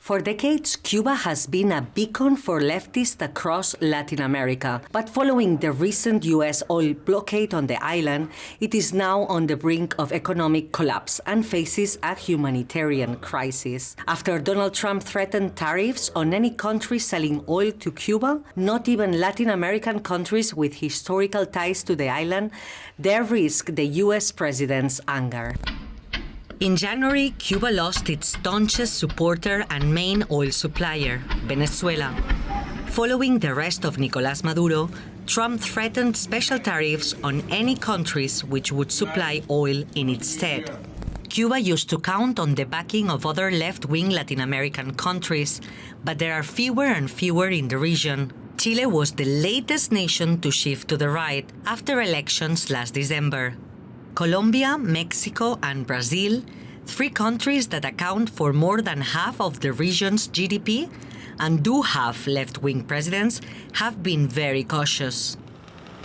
For decades, Cuba has been a beacon for leftists across Latin America. But following the recent U.S. oil blockade on the island, it is now on the brink of economic collapse and faces a humanitarian crisis. After Donald Trump threatened tariffs on any country selling oil to Cuba, not even Latin American countries with historical ties to the island dare risk the U.S. president's anger. In January, Cuba lost its staunchest supporter and main oil supplier, Venezuela. Following the arrest of Nicolás Maduro, Trump threatened special tariffs on any countries which would supply oil in its stead. Cuba used to count on the backing of other left-wing Latin American countries, but there are fewer and fewer in the region. Chile was the latest nation to shift to the right after elections last December. Colombia, Mexico, and Brazil, three countries that account for more than half of the region's GDP and do have left-wing presidents, have been very cautious.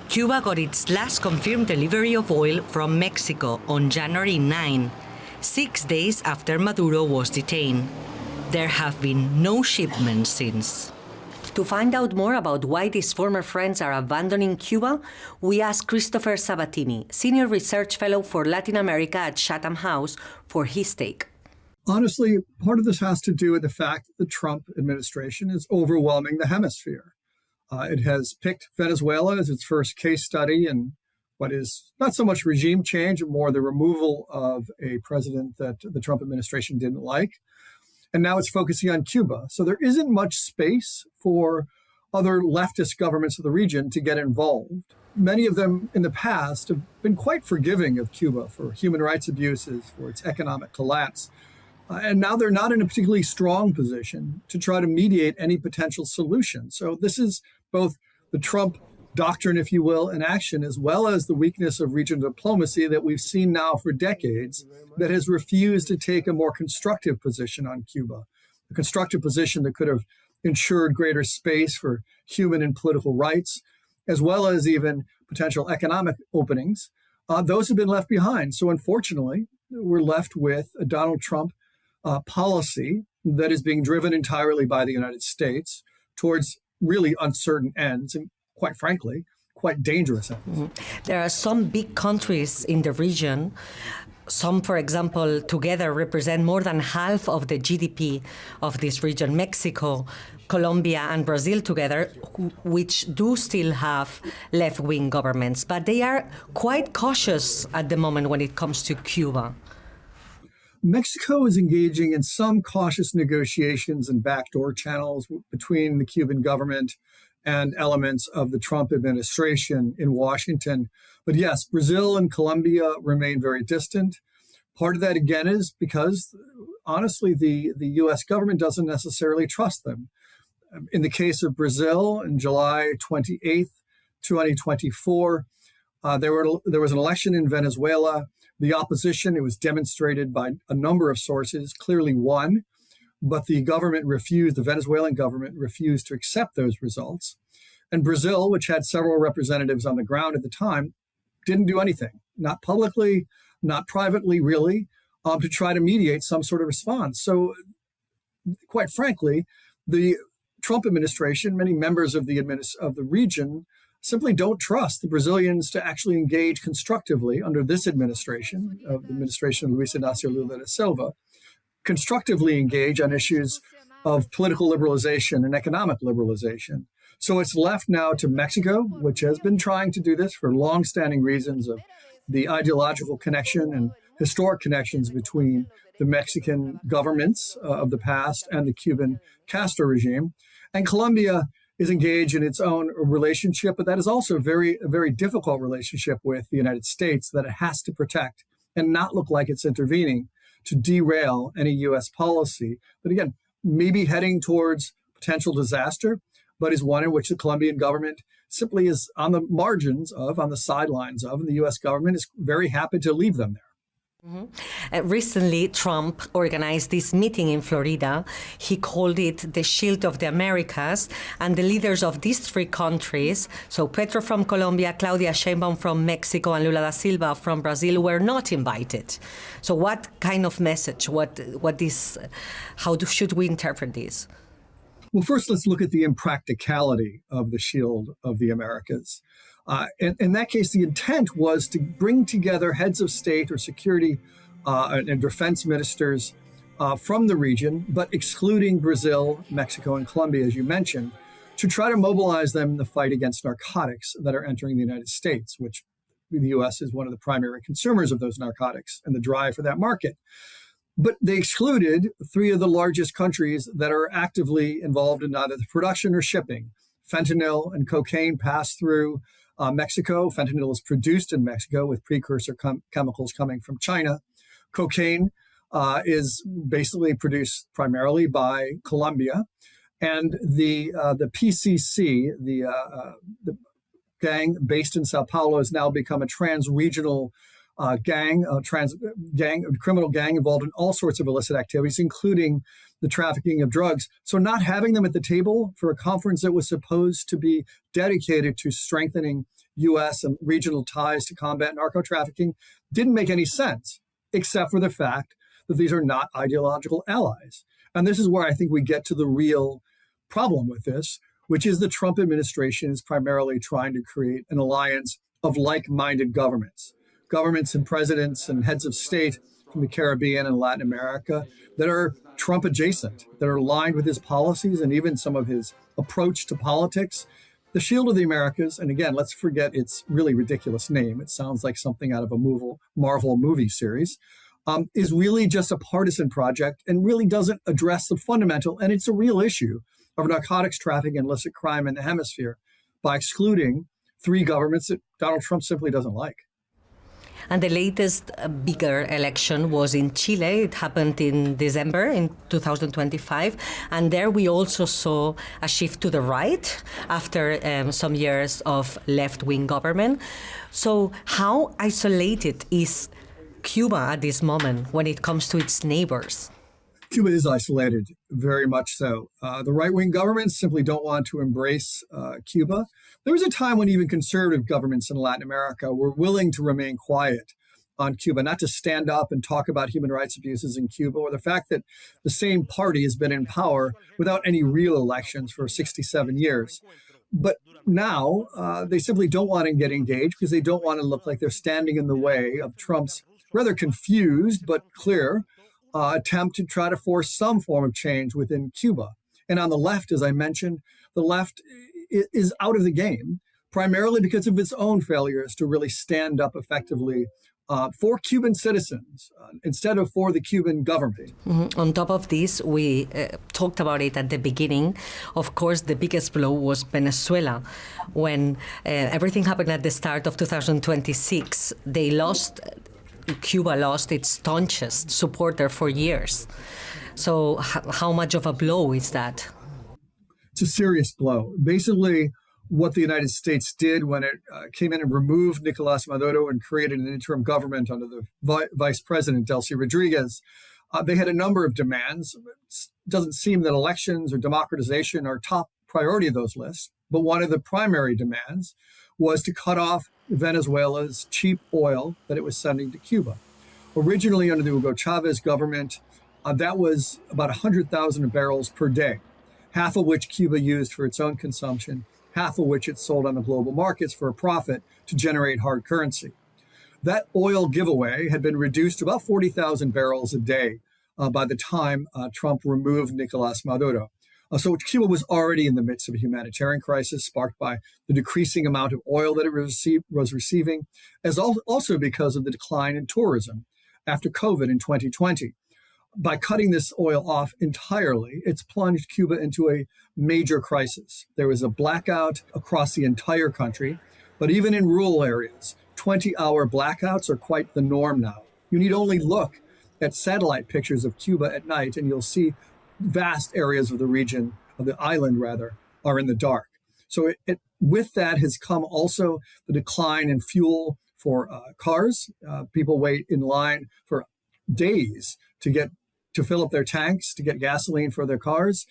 Cuba got its last confirmed delivery of oil from Mexico on January 9, 6 days after Maduro was detained. There have been no shipments since. To find out more about why these former friends are abandoning Cuba, we asked Christopher Sabatini, Senior Research Fellow for Latin America at Chatham House, for his take. Honestly, part of this has to do with the fact that the Trump administration is overwhelming the hemisphere. It has picked Venezuela as its first case study in what is not so much regime change, but more the removal of a president that the Trump administration didn't like. And now it's focusing on Cuba. So there isn't much space for other leftist governments of the region to get involved. Many of them in the past have been quite forgiving of Cuba for human rights abuses, for its economic collapse. And now they're not in a particularly strong position to try to mediate any potential solution. So this is both the Trump doctrine, if you will, in action, as well as the weakness of regional diplomacy that we've seen now for decades that has refused to take a more constructive position on Cuba, a constructive position that could have ensured greater space for human and political rights, as well as even potential economic openings. Those have been left behind. So unfortunately, we're left with a Donald Trump policy that is being driven entirely by the United States towards really uncertain ends and, quite frankly, quite dangerous ends. Mm-hmm. There are some big countries in the region. Some, for example, together represent more than half of the GDP of this region. Mexico, Colombia, and Brazil together, which do still have left-wing governments. But they are quite cautious at the moment when it comes to Cuba. Mexico is engaging in some cautious negotiations and backdoor channels between the Cuban government and elements of the Trump administration in Washington. But yes, Brazil and Colombia remain very distant. Part of that, again, is because, honestly, the U.S. government doesn't necessarily trust them. In the case of Brazil, on July 28th, 2024, there was an election in Venezuela. The opposition, it was demonstrated by a number of sources, clearly won. But the Venezuelan government refused to accept those results. And Brazil, which had several representatives on the ground at the time, didn't do anything, not publicly, not privately, really, to try to mediate some sort of response. So, quite frankly, the Trump administration, many members of the region, simply don't trust the Brazilians to actually engage constructively under this administration, of the administration of Luiz Inácio Lula da Silva, constructively engage on issues of political liberalization and economic liberalization. So it's left now to Mexico, which has been trying to do this for long-standing reasons of the ideological connection and historic connections between the Mexican governments of the past and the Cuban Castro regime. And Colombia is engaged in its own relationship, but that is also a very difficult relationship with the United States that it has to protect and not look like it's intervening to derail any U.S. policy. But again, maybe heading towards potential disaster, but is one in which the Colombian government simply is on the margins of, on the sidelines of, and the U.S. government is very happy to leave them there. Recently, Trump organized this meeting in Florida. He called it the Shield of the Americas, and the leaders of these three countries, so Petro from Colombia, Claudia Sheinbaum from Mexico, and Lula da Silva from Brazil, were not invited. So what kind of message, should we interpret this? Well, first, let's look at the impracticality of the Shield of the Americas. In that case, the intent was to bring together heads of state or security and defense ministers from the region, but excluding Brazil, Mexico, and Colombia, as you mentioned, to try to mobilize them in the fight against narcotics that are entering the United States, which the U.S. is one of the primary consumers of those narcotics and the drive for that market. But they excluded three of the largest countries that are actively involved in either the production or shipping. Fentanyl and cocaine pass through Mexico. Fentanyl is produced in Mexico with precursor chemicals coming from China. Cocaine is basically produced primarily by Colombia. And the PCC, the gang based in Sao Paulo, has now become a trans-regional criminal gang involved in all sorts of illicit activities, including the trafficking of drugs. So not having them at the table for a conference that was supposed to be dedicated to strengthening U.S. and regional ties to combat narco trafficking didn't make any sense, except for the fact that these are not ideological allies. And this is where I think we get to the real problem with this, which is the Trump administration is primarily trying to create an alliance of like-minded governments and presidents and heads of state from the Caribbean and Latin America that are Trump adjacent, that are aligned with his policies and even some of his approach to politics. The Shield of the Americas, and again, let's forget its really ridiculous name. It sounds like something out of a Marvel movie series, is really just a partisan project and really doesn't address the fundamental, and it's a real issue, of narcotics trafficking and illicit crime in the hemisphere by excluding three governments that Donald Trump simply doesn't like. And the latest bigger election was in Chile. It happened in December in 2025. And there we also saw a shift to the right after some years of left-wing government. So how isolated is Cuba at this moment when it comes to its neighbors? Cuba is isolated, very much so. The right-wing governments simply don't want to embrace Cuba. There was a time when even conservative governments in Latin America were willing to remain quiet on Cuba, not to stand up and talk about human rights abuses in Cuba, or the fact that the same party has been in power without any real elections for 67 years. But now they simply don't want to get engaged because they don't want to look like they're standing in the way of Trump's rather confused but clear attempt to try to force some form of change within Cuba. And on the left, as I mentioned, the left is out of the game, primarily because of its own failures to really stand up effectively for Cuban citizens instead of for the Cuban government. Mm-hmm. On top of this, we talked about it at the beginning. Of course, the biggest blow was Venezuela. When everything happened at the start of 2026, Cuba lost its staunchest supporter for years. So how much of a blow is that? It's a serious blow. Basically, what the United States did when it came in and removed Nicolas Maduro and created an interim government under the Vice President, Delcy Rodriguez, they had a number of demands. It doesn't seem that elections or democratization are top priority of those lists, but one of the primary demands was to cut off Venezuela's cheap oil that it was sending to Cuba. Originally, under the Hugo Chavez government, that was about 100,000 barrels per day, half of which Cuba used for its own consumption, half of which it sold on the global markets for a profit to generate hard currency. That oil giveaway had been reduced to about 40,000 barrels a day by the time Trump removed Nicolas Maduro. So Cuba was already in the midst of a humanitarian crisis sparked by the decreasing amount of oil that it was receiving, as also because of the decline in tourism after COVID in 2020. By cutting this oil off entirely, it's plunged Cuba into a major crisis. There was a blackout across the entire country, but even in rural areas, 20-hour blackouts are quite the norm now. You need only look at satellite pictures of Cuba at night and you'll see vast areas of the region, of the island rather, are in the dark. So with that has come also the decline in fuel for cars. People wait in line for days to fill up their tanks, to get gasoline for their cars.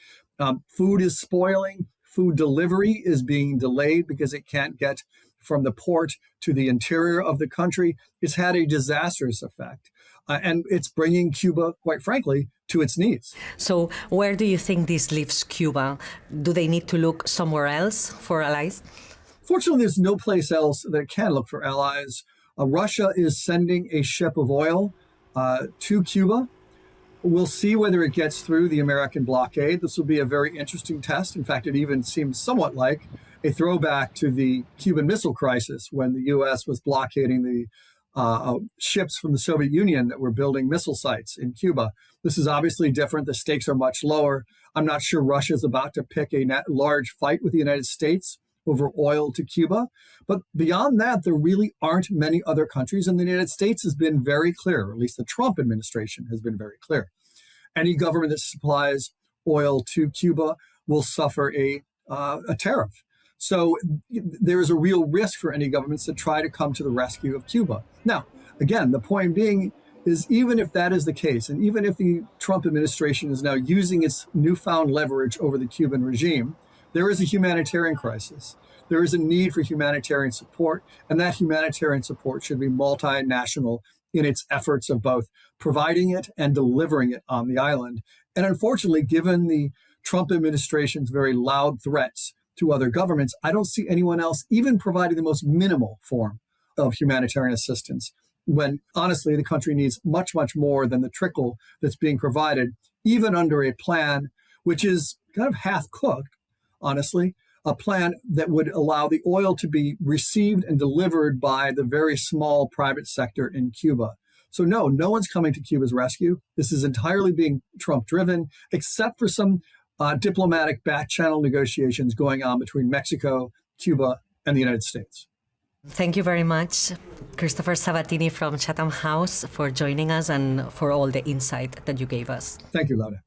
Food is spoiling. Food delivery is being delayed because it can't get from the port to the interior of the country. It's had a disastrous effect. And it's bringing Cuba, quite frankly, to its knees. So where do you think this leaves Cuba? Do they need to look somewhere else for allies? Fortunately, there's no place else that it can look for allies. Russia is sending a ship of oil to Cuba. We'll see whether it gets through the American blockade. This will be a very interesting test. In fact, it even seems somewhat like a throwback to the Cuban Missile Crisis when the U.S. was blockading the ships from the Soviet Union that were building missile sites in Cuba. This is obviously different. The stakes are much lower. I'm not sure Russia is about to pick a large fight with the United States over oil to Cuba. But beyond that, there really aren't many other countries. And the United States has been very clear, or at least the Trump administration has been very clear. Any government that supplies oil to Cuba will suffer a tariff. So there is a real risk for any governments to try to come to the rescue of Cuba. Now, again, the point being is even if that is the case, and even if the Trump administration is now using its newfound leverage over the Cuban regime, there is a humanitarian crisis. There is a need for humanitarian support, and that humanitarian support should be multinational in its efforts of both providing it and delivering it on the island. And unfortunately, given the Trump administration's very loud threats to other governments, I don't see anyone else even providing the most minimal form of humanitarian assistance, when honestly, the country needs much, much more than the trickle that's being provided, even under a plan which is kind of half-cooked, honestly, a plan that would allow the oil to be received and delivered by the very small private sector in Cuba. So no one's coming to Cuba's rescue. This is entirely being Trump-driven, except for some diplomatic back-channel negotiations going on between Mexico, Cuba, and the United States. Thank you very much, Christopher Sabatini from Chatham House, for joining us and for all the insight that you gave us. Thank you, Laura.